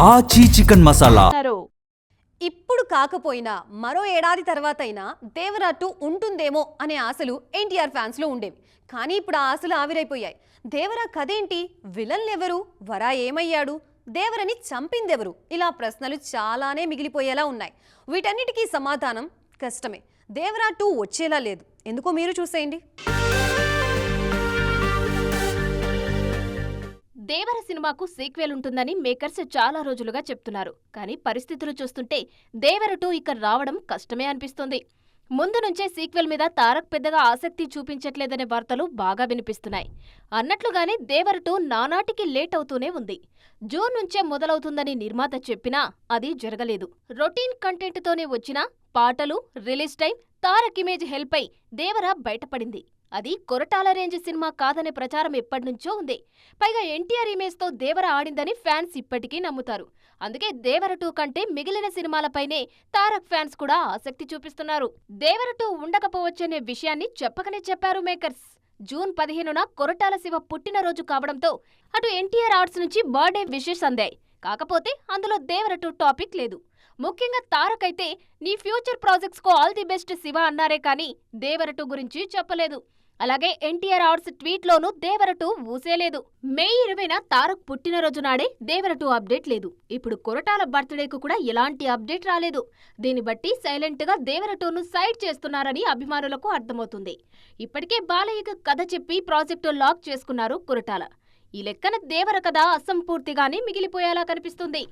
ఆచి చికెన్ మసాలా. ఇప్పుడు కాకపోయినా మరో ఏడాది తర్వాత అయినా దేవరా 2 ఉంటుందేమో అనే ఆశలు ఎన్టీఆర్ ఫ్యాన్స్ లో ఉండేవి. కానీ ఇప్పుడు ఆ ఆశలు ఆవిరైపోయాయి. దేవరా కథేంటి, విలన్ ఎవరు, వరా ఏమయ్యాడు, దేవరని చంపిందెవరు, ఇలా ప్రశ్నలు చాలానే మిగిలిపోయేలా ఉన్నాయి. వీటన్నిటికీ సమాధానం కష్టమే. దేవరా 2 వచ్చేలా లేదు. ఎందుకో మీరు చూసేయండి. దేవర సినిమాకు సీక్వెల్ ఉంటుందని మేకర్స్ చాలా రోజులుగా చెప్తున్నారు. కానీ పరిస్థితులు చూస్తుంటే దేవర 2 ఇక రావడం కష్టమే అనిపిస్తుంది. ముందు నుంచే సీక్వెల్ మీద తారక్ పెద్దగా ఆసక్తి చూపించట్లేదనే వార్తలు బాగా వినిపిస్తున్నాయి. అన్నట్లుగానే దేవర 2 నానాటికి లేట్ అవుతూనే ఉంది. జూన్ నుంచే మొదలవుతుందని నిర్మాత చెప్పినా అది జరగలేదు. రొటీన్ కంటెంట్తోనే వచ్చిన పాటలు, release time, Tarak image help అయి దేవర బయటపడింది. అది కొరటాల రేంజ్ సినిమా కాదనే ప్రచారం ఎప్పటినుంచో ఉంది. పైగా ఎన్టీఆర్ ఇమేజ్తో దేవర ఆడిందని ఫ్యాన్స్ ఇప్పటికీ నమ్ముతారు. అందుకే దేవర 2 కంటే మిగిలిన సినిమాలపైనే తారక్ ఫ్యాన్స్ కూడా ఆసక్తి చూపిస్తున్నారు. దేవర 2 ఉండకపోవచ్చనే విషయాన్ని చెప్పకనే చెప్పారు మేకర్స్. జూన్ 15న కొరటాల శివ పుట్టినరోజు కావడంతో అటు ఎన్టీఆర్ ఆర్ట్స్ నుంచి బర్త్డే విషెస్ అందాయి. కాకపోతే అందులో దేవర 2 టాపిక్ లేదు. ముఖ్యంగా తారక్ అయితే నీ ఫ్యూచర్ ప్రాజెక్ట్స్ కు ఆల్ ది బెస్ట్ శివ అన్నారే కానీ దేవర 2 గురించి చెప్పలేదు. అలాగే ఎన్టీఆర్ ఆర్ట్స్ ట్వీట్లోనూ దేవర 2 ఊసేలేదు. మే 20న తారక్ పుట్టినరోజు నాడే దేవర 2 అప్డేట్ లేదు. ఇప్పుడు కొరటాల బర్త్డేకు కూడా ఎలాంటి అప్డేట్ రాలేదు. దీన్ని బట్టి సైలెంట్ గా దేవర 2ను సైడ్ చేస్తున్నారని అభిమానులకు అర్థమవుతుంది. ఇప్పటికే బాలయ్యకు కథ చెప్పి ప్రాజెక్టు లాక్ చేసుకున్నారు కొరటాల. ఈ లెక్కన దేవర కథ అసంపూర్తిగానే మిగిలిపోయేలా కనిపిస్తుంది.